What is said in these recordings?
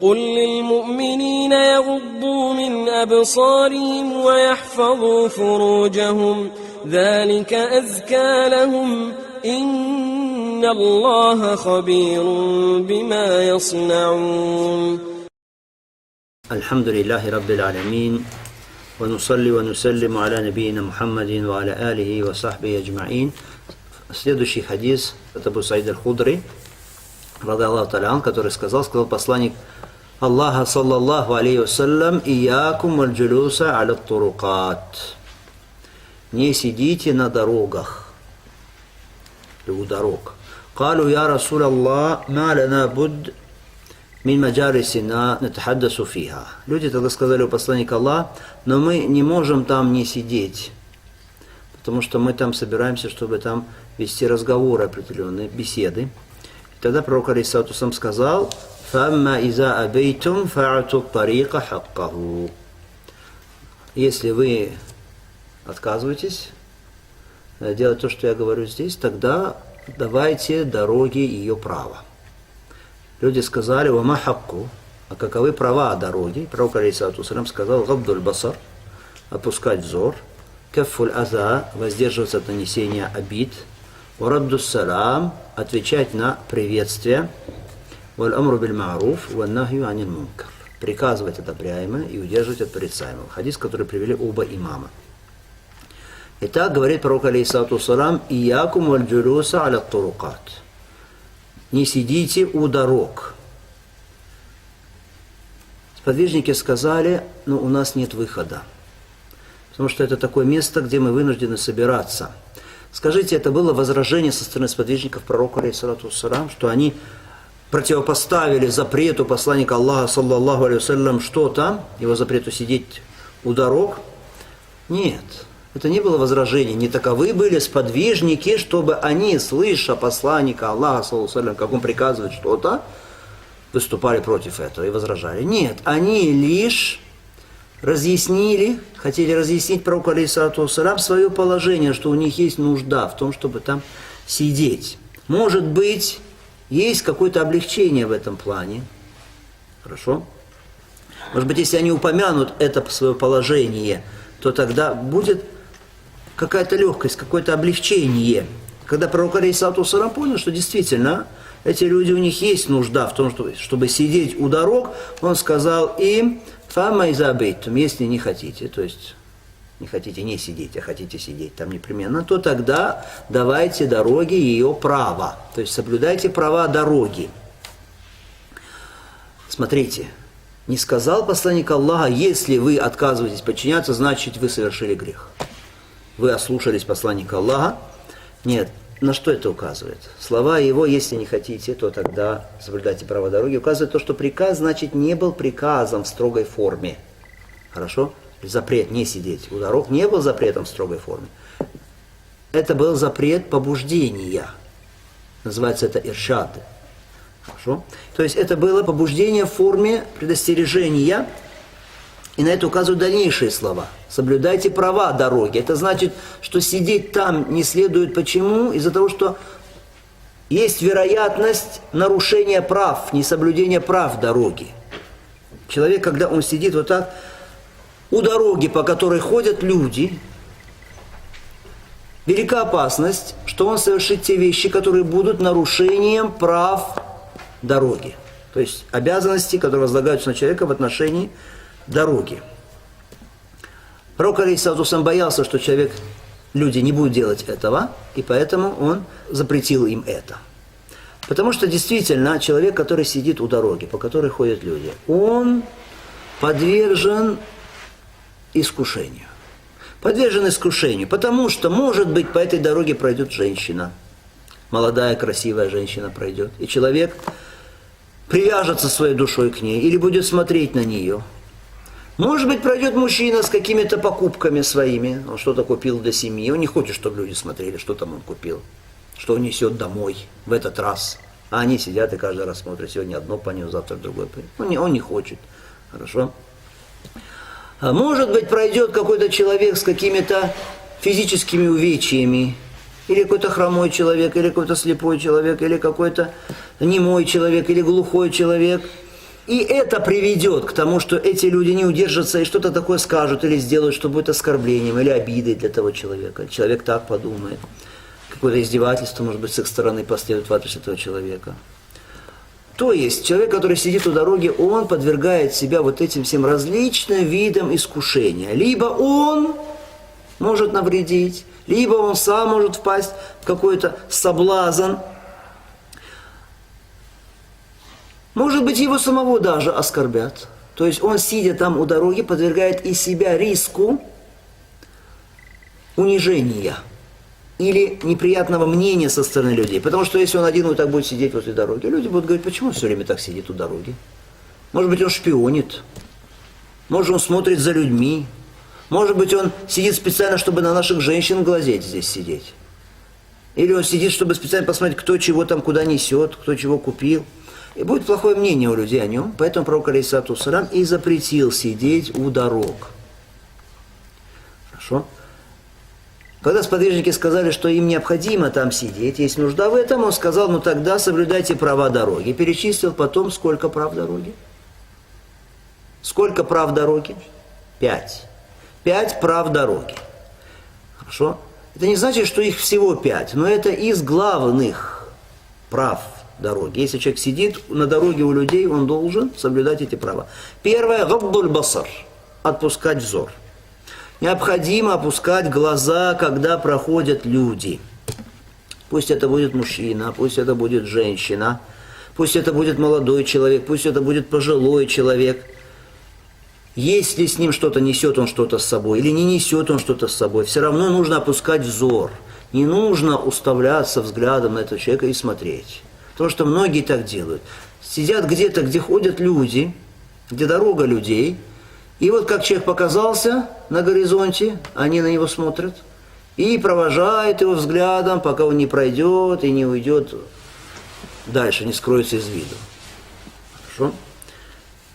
قل للمؤمنين يغضوا من أبصارهم ويحفظوا فروجهم ذلك أزكى لهم إن الله خبير بما يصنعون. الحمد لله رب العالمين ونصلي ونسلم على نبينا محمد وعلى آله وصحبه أجمعين. Следующий хадис от Абу Саида аль-Худри, ради Аллаху та'аля, который сказал посланник Аллаха, саллаллаху алейхи вассалям: «Иякум валь-джулуса аля турукат». Не сидите на дорогах, или у дорог. «Калу я Расул Аллах, ма лана буд мин маджарисина натахаддасу фиха». Люди тогда сказали у посланника Аллаха: но мы не можем там не сидеть, потому что мы там собираемся, чтобы там вести разговоры определенные, беседы. И тогда пророк алейхиссалату вассалям сказал: «Фамма иза абейтум фа'ату тарика хаккаху». Если вы отказываетесь делать то, что я говорю здесь, тогда давайте дороге ее право. Люди сказали: «Вама хакку», а каковы права дороги? Пророк алейхиссалату вассалям сказал: «Габдуль басар», опускать взор, «Каффуль аза», воздерживаться от нанесения обид, «Ураддус салам», отвечать на приветствие, «Валь амру биль ма'руф, валь нахью аниль мункар», приказывать одобряемое и удерживать от порицаемого. Хадис, который привели оба имама. Итак, говорит пророк алейхиссалату вассалям: «Иякум валь джулуса аля турукат». Не сидите у дорог. Сподвижники сказали: у нас нет выхода, потому что это такое место, где мы вынуждены собираться. Скажите, это было возражение со стороны сподвижников пророка алейхиссалату вассалям, что они противопоставили запрету посланника Аллаха, саллаллаху алейхи вассалям, что-то, его запрету сидеть у дорог? Нет, это не было возражение. Не таковы были сподвижники, чтобы они, слыша посланника Аллаха, саллаллаху алейхи вассалям, как он приказывает что-то, выступали против этого и возражали. Нет, они лишь хотели разъяснить пророку алейхиссалату вассалям свое положение, что у них есть нужда в том, чтобы там сидеть. Может быть, есть какое-то облегчение в этом плане. Хорошо? Может быть, если они упомянут это свое положение, то тогда будет какая-то легкость, какое-то облегчение. Когда пророк алейхиссалату вассалям понял, что действительно эти люди, у них есть нужда в том, чтобы сидеть у дорог, он сказал им: «Фама иза абейтум», если не хотите, то есть не хотите не сидеть, а хотите сидеть там непременно, то тогда давайте дороге ее право, то есть соблюдайте права дороги. Смотрите, не сказал посланник Аллаха: если вы отказываетесь подчиняться, значит вы совершили грех. Вы ослушались посланника Аллаха. Нет. На что это указывает? Слова его: если не хотите, то тогда соблюдайте право дороги, указывает то, что приказ, значит, не был приказом в строгой форме. Хорошо? Запрет не сидеть у дорог не был запретом в строгой форме. Это был запрет побуждения. Называется это иршад. Хорошо? То есть это было побуждение в форме предостережения. И на это указывают дальнейшие слова. Соблюдайте права дороги. Это значит, что сидеть там не следует. Почему? Из-за того, что есть вероятность нарушения прав, несоблюдения прав дороги. Человек, когда он сидит вот так у дороги, по которой ходят люди, велика опасность, что он совершит те вещи, которые будут нарушением прав дороги. То есть обязанности, которые возлагаются на человека в отношении дороги. Пророк алейхиссалату вассалям боялся, что люди не будут делать этого, и поэтому он запретил им это. Потому что действительно человек, который сидит у дороги, по которой ходят люди, он подвержен искушению. Подвержен искушению, потому что, может быть, по этой дороге пройдет женщина, молодая, красивая женщина пройдет, и человек привяжется своей душой к ней или будет смотреть на нее. Может быть, пройдет мужчина с какими-то покупками своими, он что-то купил для семьи, он не хочет, чтобы люди смотрели, что там он купил, что он несет домой в этот раз. А они сидят и каждый раз смотрят, сегодня одно понес, завтра другое понес. Он не хочет. Хорошо? А может быть, пройдет какой-то человек с какими-то физическими увечьями, или какой-то хромой человек, или какой-то слепой человек, или какой-то немой человек, или глухой человек. И это приведет к тому, что эти люди не удержатся и что-то такое скажут или сделают, что будет оскорблением или обидой для того человека. Человек так подумает. Какое-то издевательство, может быть, с их стороны последует в адрес этого человека. То есть человек, который сидит у дороги, он подвергает себя вот этим всем различным видам искушения. Либо он может навредить, либо он сам может впасть в какой-то соблазн. Может быть, его самого даже оскорбят. То есть он, сидя там у дороги, подвергает и себя риску унижения или неприятного мнения со стороны людей. Потому что если он один вот так будет сидеть возле дороги, люди будут говорить, почему он все время так сидит у дороги? Может быть, он шпионит. Может, он смотрит за людьми. Может быть, он сидит специально, чтобы на наших женщин глазеть здесь сидеть. Или он сидит, чтобы специально посмотреть, кто чего там куда несет, кто чего купил. И будет плохое мнение у людей о нем. Поэтому пророк алейхиссалату вассалям и запретил сидеть у дорог. Хорошо? Когда сподвижники сказали, что им необходимо там сидеть, есть нужда в этом, он сказал, ну тогда соблюдайте права дороги. Перечислил потом, сколько прав дороги. Сколько прав дороги? 5. 5 прав дороги. Хорошо? Это не значит, что их всего 5, но это из главных прав дороги. Если человек сидит на дороге у людей, он должен соблюдать эти права. Первое, гаддуль басар, отпускать взор. Необходимо опускать глаза, когда проходят люди. Пусть это будет мужчина, пусть это будет женщина, пусть это будет молодой человек, пусть это будет пожилой человек. Если с ним что-то несет он что-то с собой, или не несет он что-то с собой, все равно нужно опускать взор. Не нужно уставляться взглядом на этого человека и смотреть. Потому что многие так делают. Сидят где-то, где ходят люди, где дорога людей, и вот как человек показался на горизонте, они на него смотрят и провожают его взглядом, пока он не пройдет и не уйдет дальше, не скроется из виду. Хорошо?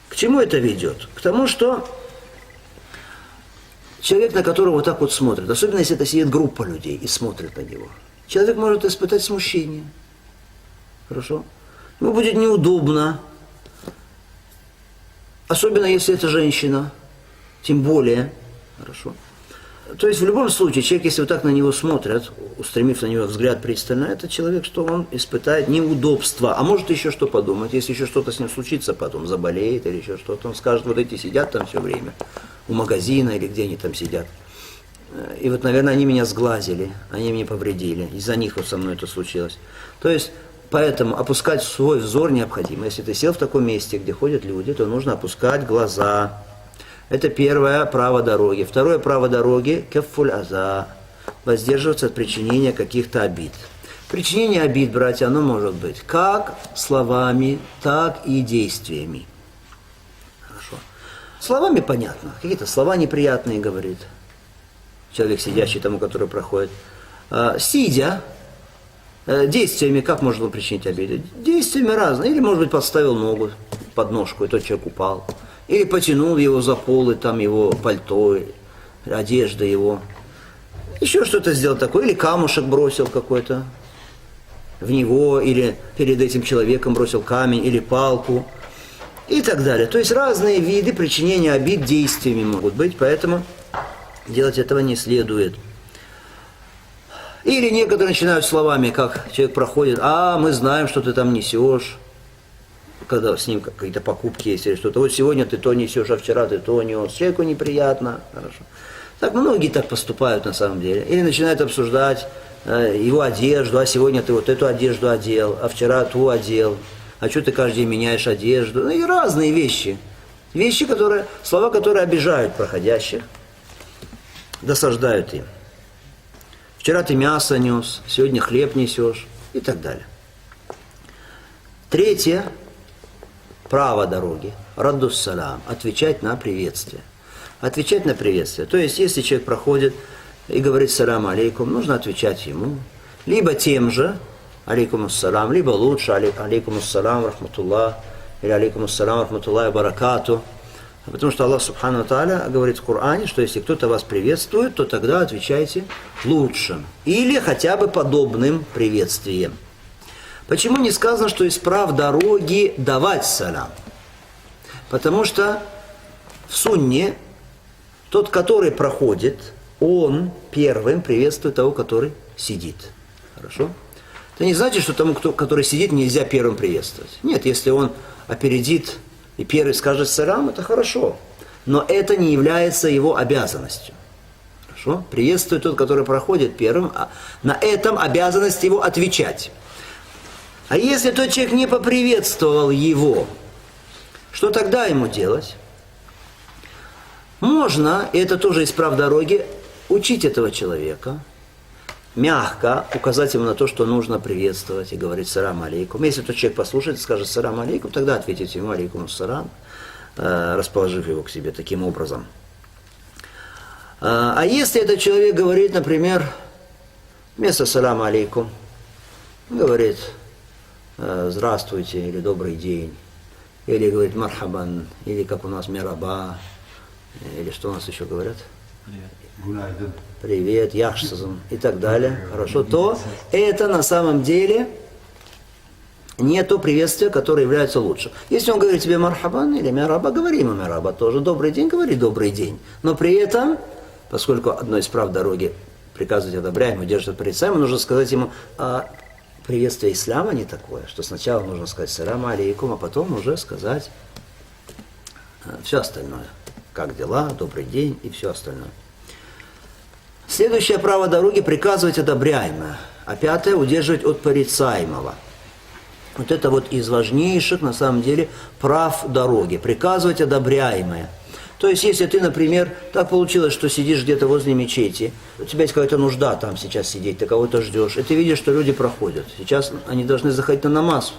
К чему это ведет? К тому, что человек, на которого вот так вот смотрит, особенно если это сидит группа людей и смотрит на него, человек может испытать смущение. Хорошо? Ему будет неудобно. Особенно, если это женщина. Тем более. Хорошо? То есть, в любом случае, человек, если вот так на него смотрят, устремив на него взгляд пристально, это человек, что он испытает неудобство. А может еще что подумать, если еще что-то с ним случится потом, заболеет или еще что-то, он скажет, вот эти сидят там все время, у магазина или где они там сидят. И вот, наверное, они меня сглазили, они мне повредили. Из-за них вот со мной это случилось. То есть, поэтому опускать свой взор необходимо. Если ты сел в таком месте, где ходят люди, то нужно опускать глаза. Это первое право дороги. Второе право дороги – каффуль аза. Воздерживаться от причинения каких-то обид. Причинение обид, братья, оно может быть как словами, так и действиями. Хорошо. Словами понятно. Какие-то слова неприятные говорит человек, сидящий тому, который проходит. Сидя, действиями как можно было причинить обиду? Действиями разные. Или, может быть, подставил ногу под ножку, и тот человек упал. Или потянул его за полы, там его пальто, одежда его. Еще что-то сделал такое. Или камушек бросил какой-то в него, или перед этим человеком бросил камень, или палку. И так далее. То есть разные виды причинения обид действиями могут быть, поэтому делать этого не следует. Или некоторые начинают словами, как человек проходит, мы знаем, что ты там несешь, когда с ним какие-то покупки есть или что-то. Вот сегодня ты то несешь, а вчера ты то нес. Человеку неприятно. Хорошо. Так многие так поступают на самом деле. Или начинают обсуждать его одежду, сегодня ты вот эту одежду одел, а вчера ту одел, а что ты каждый день меняешь одежду. Ну и разные вещи. Вещи, слова, которые обижают проходящих, досаждают им. Вчера ты мясо нес, сегодня хлеб несешь и так далее. Третье. Право дороги. Раддус салам. Отвечать на приветствие. Отвечать на приветствие. То есть, если человек проходит и говорит салам алейкум, нужно отвечать ему. Либо тем же, алейкум ассалам, либо лучше, алейкум ассалам, рахматуллах, или алейкум ассалам, рахматуллах, баракату. Потому что Аллах Субхану ва Тааля говорит в Коране, что если кто-то вас приветствует, то тогда отвечайте лучшим. Или хотя бы подобным приветствием. Почему не сказано, что из прав дороги давать салам? Потому что в сунне тот, который проходит, он первым приветствует того, который сидит. Хорошо? Это не значит, что тому, который сидит, нельзя первым приветствовать. Нет, если он опередит и первый скажет салам, это хорошо. Но это не является его обязанностью. Хорошо? Приветствует тот, который проходит первым, а на этом обязанность его отвечать. А если тот человек не поприветствовал его, что тогда ему делать? Можно, и это тоже исправ дороги, учить этого человека, мягко указать ему на то, что нужно приветствовать и говорить «Салам алейкум». Если тот человек послушает и скажет «Салам алейкум», тогда ответите ему «Алейкум ассалам», расположив его к себе таким образом. А если этот человек говорит, например, вместо «Салам алейкум», говорит «Здравствуйте» или «Добрый день», или говорит «Мархабан», или как у нас «Мираба», или что у нас еще говорят? Привет, яхшсазм и так далее, хорошо, то это на самом деле не то приветствие, которое является лучшим. Если он говорит тебе мархабан или мираба, говори ему мираба тоже. Добрый день, говори добрый день. Но при этом, поскольку одно из прав дороги приказывать одобряем, удерживать порицаем, нужно сказать ему, приветствие ислама не такое, что сначала нужно сказать салам алейкум, а потом уже сказать все остальное. Как дела, добрый день и все остальное. Следующее право дороги – приказывать одобряемое, а пятое – удерживать от порицаемого. Вот это вот из важнейших, на самом деле, прав дороги – приказывать одобряемое. То есть, если ты, например, так получилось, что сидишь где-то возле мечети, у тебя есть какая-то нужда там сейчас сидеть, ты кого-то ждешь, и ты видишь, что люди проходят. Сейчас они должны заходить на намаз.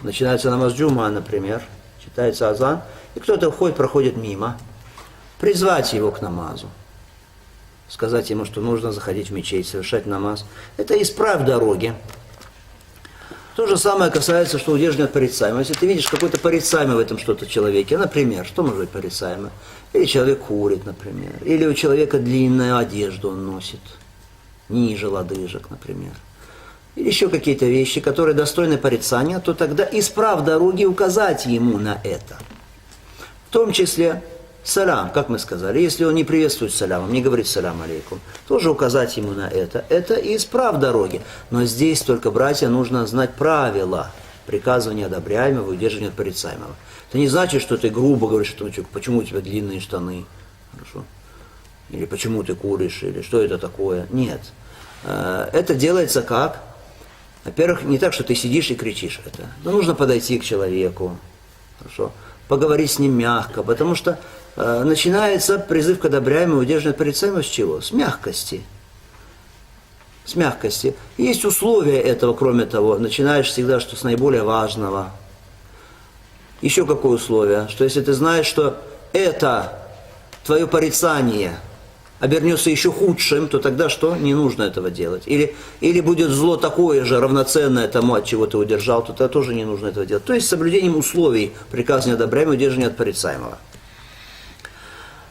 Начинается намаз джума, например, читается азан, и кто-то входит, проходит мимо. Призвать его к намазу. Сказать ему, что нужно заходить в мечеть, совершать намаз. Это исправь дороги. То же самое касается, что удерживание от порицаемого. Если ты видишь какой-то порицаемый в этом что-то человеке, например, что может быть порицаемое? Или человек курит, например. Или у человека длинную одежду он носит, ниже лодыжек, например. Или еще какие-то вещи, которые достойны порицания, то тогда исправ дороги указать ему на это. В том числе салам, как мы сказали, если он не приветствует саламом, не говорит салам алейкум, тоже указать ему на это. Это и исправ дороги. Но здесь только, братья, нужно знать правила приказывания одобряемого и удерживания от порицаемого. Это не значит, что ты грубо говоришь, что почему у тебя длинные штаны, хорошо? Или почему ты куришь, или что это такое. Нет. Это делается как? Во-первых, не так, что ты сидишь и кричишь это. Но нужно подойти к человеку, хорошо? Поговорить с ним мягко, потому что начинается призыв к одобряемому и удерживанию от порицаемого с чего? С мягкости. С мягкости. Есть условия этого, кроме того. Начинаешь всегда что с наиболее важного. Еще какое условие? Что если ты знаешь, что это твое порицание обернется еще худшим, то тогда что? Не нужно этого делать. Или будет зло такое же, равноценное тому, от чего ты удержал, то тогда тоже не нужно этого делать. То есть с соблюдением условий приказания одобряемого и удерживания от порицаемого.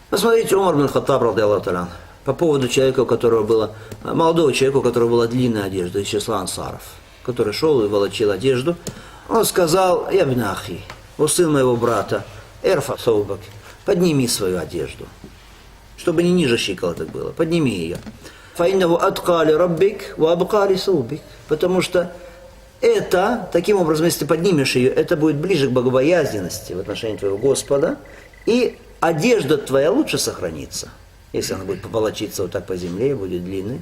Посмотрите, Умар бин Хаттаб, радиаллаху та'аля, по поводу человека, у которого было, молодого человека, у которого была длинная одежда, из числа ансаров, который шел и волочил одежду, он сказал: «Я бин ахи, о сын моего брата, эрфа саубак, подними свою одежду». Чтобы не ниже щиколоток было, подними ее. «Фаиннаху аткали раббик ва абкали саубик». Потому что это, таким образом, если ты поднимешь ее, это будет ближе к богобоязненности в отношении твоего Господа, и одежда твоя лучше сохранится, если она будет поволочиться вот так по земле, будет длинной.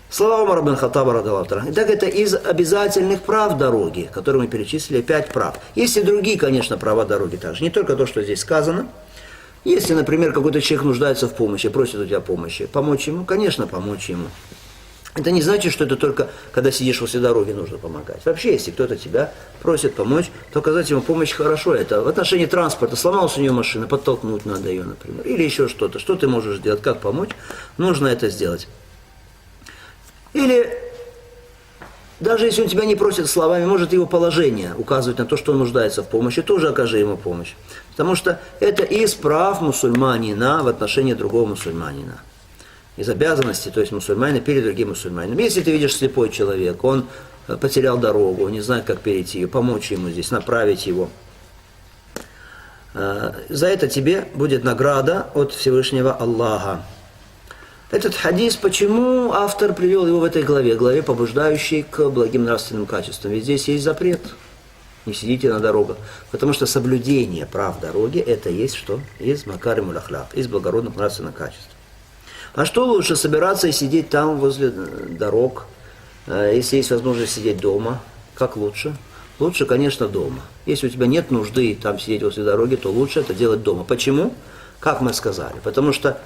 Слова Умара бин Хаттаба, радиаллаху та'аля. Итак, это из обязательных прав дороги, которые мы перечислили, 5 прав. Есть и другие, конечно, права дороги также, не только то, что здесь сказано. Если, например, какой-то человек нуждается в помощи, просит у тебя помощи, помочь ему, конечно, помочь ему. Это не значит, что это только когда сидишь возле дороги нужно помогать. Вообще, если кто-то тебя просит помочь, то оказать ему помощь хорошо. Это в отношении транспорта. Сломалась у нее машина, подтолкнуть надо ее, например. Или еще что-то. Что ты можешь сделать, как помочь? Нужно это сделать. Или даже если он тебя не просит словами, может его положение указывать на то, что он нуждается в помощи, тоже окажи ему помощь. Потому что это из прав мусульманина в отношении другого мусульманина. Из обязанностей, то есть мусульманина перед другим мусульманином. Если ты видишь слепой человек, он потерял дорогу, не знает, как перейти ее, помочь ему здесь, направить его. За это тебе будет награда от Всевышнего Аллаха. Этот хадис, почему автор привел его в этой главе побуждающей к благим нравственным качествам? Ведь здесь есть запрет. Не сидите на дорогах. Потому что соблюдение прав дороги, это есть что? Из макаримуль ахлак, из благородных нравственных качеств. А что лучше, собираться и сидеть там возле дорог, если есть возможность сидеть дома? Как лучше? Лучше, конечно, дома. Если у тебя нет нужды там сидеть возле дороги, то лучше это делать дома. Почему? Как мы сказали. Потому что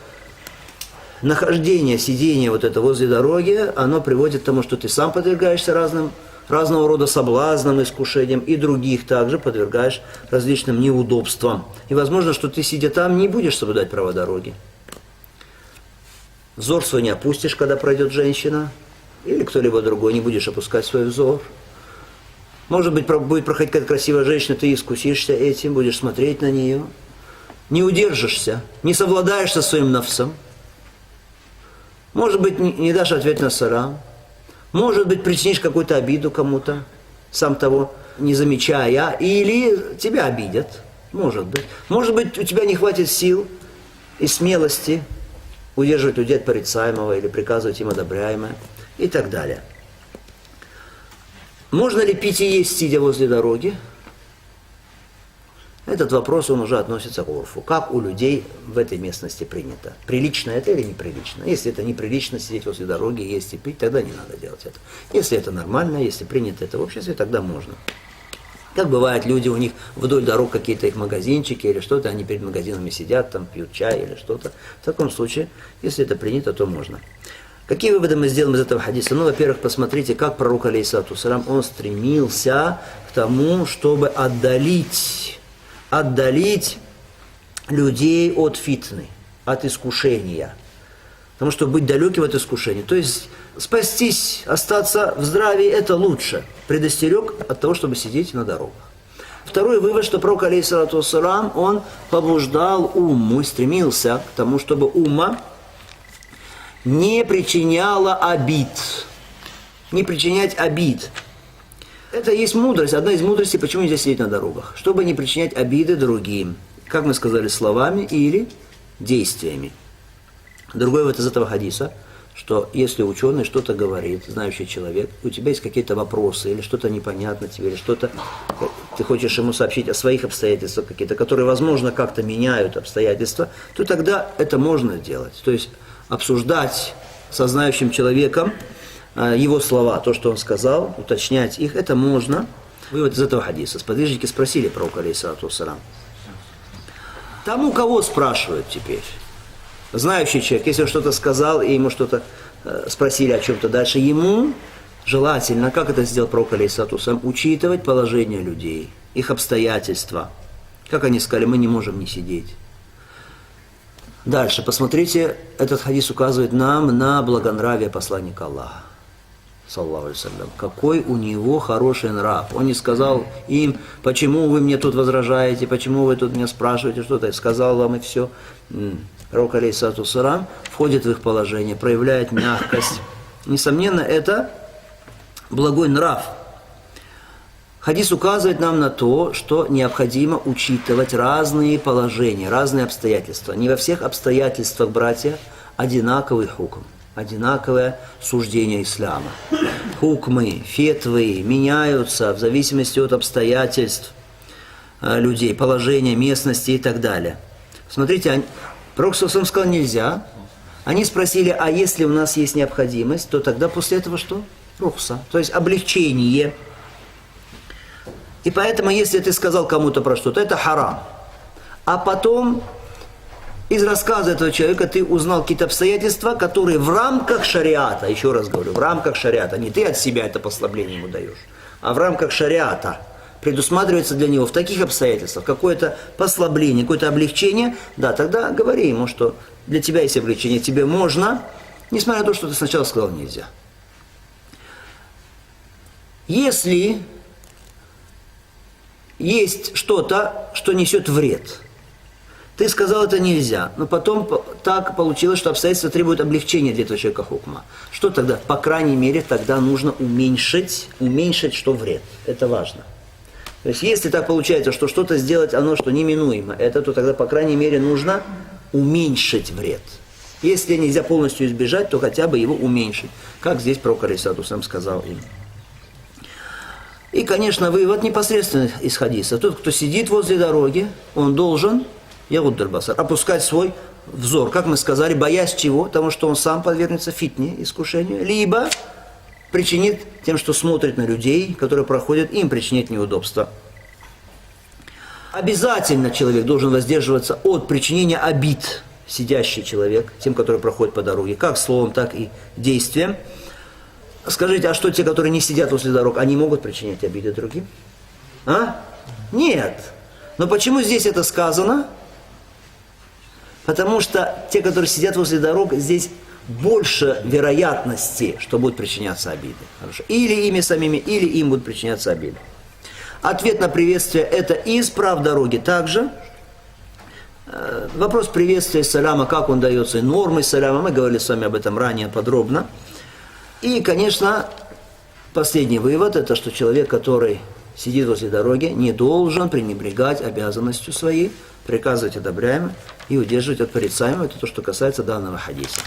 нахождение, сидение вот это возле дороги, оно приводит к тому, что ты сам подвергаешься разного рода соблазнам, искушениям, и других также подвергаешь различным неудобствам. И возможно, что ты, сидя там, не будешь соблюдать права дороги. Взор свой не опустишь, когда пройдет женщина, или кто-либо другой, не будешь опускать свой взор. Может быть, будет проходить какая-то красивая женщина, ты искусишься этим, будешь смотреть на нее, не удержишься, не совладаешь со своим нафсом. Может быть, не дашь ответ на салам. Может быть, причинишь какую-то обиду кому-то, сам того не замечая, или тебя обидят. Может быть. Может быть, у тебя не хватит сил и смелости удерживать людей от порицаемого или приказывать им одобряемое и так далее. Можно ли пить и есть, сидя возле дороги? Этот вопрос, он уже относится к урфу. Как у людей в этой местности принято? Прилично это или неприлично? Если это неприлично сидеть возле дороги, есть и пить, тогда не надо делать это. Если это нормально, если принято это в обществе, тогда можно. Как бывает, люди, у них вдоль дорог какие-то их магазинчики или что-то, они перед магазинами сидят, там пьют чай или что-то. В таком случае, если это принято, то можно. Какие выводы мы сделаем из этого хадиса? Ну, во-первых, посмотрите, как пророк, алейхиссалату вассалям, он стремился к тому, чтобы отдалить людей от фитны, от искушения. Потому что быть далеким от искушения. То есть спастись, остаться в здравии, это лучше. Предостерег от того, чтобы сидеть на дорогах. Второй вывод, что пророк, алейхиссалату вассалям, он побуждал умму и стремился к тому, чтобы умма не причиняла обид. Не причинять обид. Это есть мудрость, одна из мудростей, почему нельзя сидеть на дорогах. Чтобы не причинять обиды другим. Как мы сказали, словами или действиями. Другой вывод из этого хадиса, что если ученый что-то говорит, знающий человек, у тебя есть какие-то вопросы, или что-то непонятно тебе, или что-то ты хочешь ему сообщить о своих обстоятельствах какие-то, которые, возможно, как-то меняют обстоятельства, то тогда это можно делать. То есть обсуждать со знающим человеком его слова, то, что он сказал, уточнять их, это можно. Вывод из этого хадиса. Сподвижники спросили пророка, алейхиссалату вассалям. Тому, кого спрашивают теперь? Знающий человек, если он что-то сказал, и ему что-то спросили о чем-то дальше, ему желательно, как это сделал пророк, алейхиссалату вассалям, учитывать положение людей, их обстоятельства. Как они сказали, мы не можем не сидеть. Дальше, посмотрите, этот хадис указывает нам на благонравие посланника Аллаха. Саллаллаху алейхи ва саллям. Какой у него хороший нрав. Он не сказал им, почему вы мне тут возражаете, почему вы тут меня спрашиваете что-то. Сказал вам и все. Пророк, алейхиссалату вассалям, входит в их положение, проявляет мягкость. Несомненно, это благой нрав. Хадис указывает нам на то, что необходимо учитывать разные положения, разные обстоятельства. Не во всех обстоятельствах, братья, одинаковый хукм, одинаковое суждение ислама. Хукмы, фетвы меняются в зависимости от обстоятельств людей, положения, местности и так далее. Смотрите, пророк саллаллаху сказал нельзя. Они спросили, а если у нас есть необходимость, то тогда после этого что? Рухса, то есть облегчение. И поэтому, если ты сказал кому-то про что-то, это харам. А потом из рассказа этого человека ты узнал какие-то обстоятельства, которые в рамках шариата, еще раз говорю, в рамках шариата, не ты от себя это послабление ему даешь, а в рамках шариата предусматривается для него в таких обстоятельствах какое-то послабление, какое-то облегчение, да, тогда говори ему, что для тебя есть облегчение, тебе можно, несмотря на то, что ты сначала сказал нельзя. Если есть что-то, что несет вред. Ты сказал, это нельзя, но потом так получилось, что обстоятельства требуют облегчения для этого человека хукма. Что тогда? По крайней мере, тогда нужно уменьшить, что вред. Это важно. То есть, если так получается, что что-то сделать, оно что неминуемо, это, то тогда, по крайней мере, нужно уменьшить вред. Если нельзя полностью избежать, то хотя бы его уменьшить. Как здесь пророк алейхиссалату вассалям сказал им. И, конечно, вывод непосредственно из хадиса. Тот, кто сидит возле дороги, он должен опускать свой взор. Как мы сказали, боясь чего? Потому что он сам подвергнется фитне, искушению. Либо причинит тем, что смотрит на людей, которые проходят, им причинит неудобства. Обязательно человек должен воздерживаться от причинения обид, сидящий человек, тем, который проходит по дороге, как словом, так и действием. Скажите, а что те, которые не сидят возле дорог, они могут причинять обиды другим? А? Нет. Но почему здесь это сказано? Потому что те, которые сидят возле дорог, здесь больше вероятности, что будут причиняться обиды. Хорошо. Или ими самими, или им будут причиняться обиды. Ответ на приветствие – это из прав дороги также. Вопрос приветствия саляма, как он дается, нормы саляма, мы говорили с вами об этом ранее подробно. И, конечно, последний вывод – это что человек, который сидит возле дороги, не должен пренебрегать обязанностью своей, приказывать одобряемое и удерживать от порицаемого. Это то, что касается данного хадиса.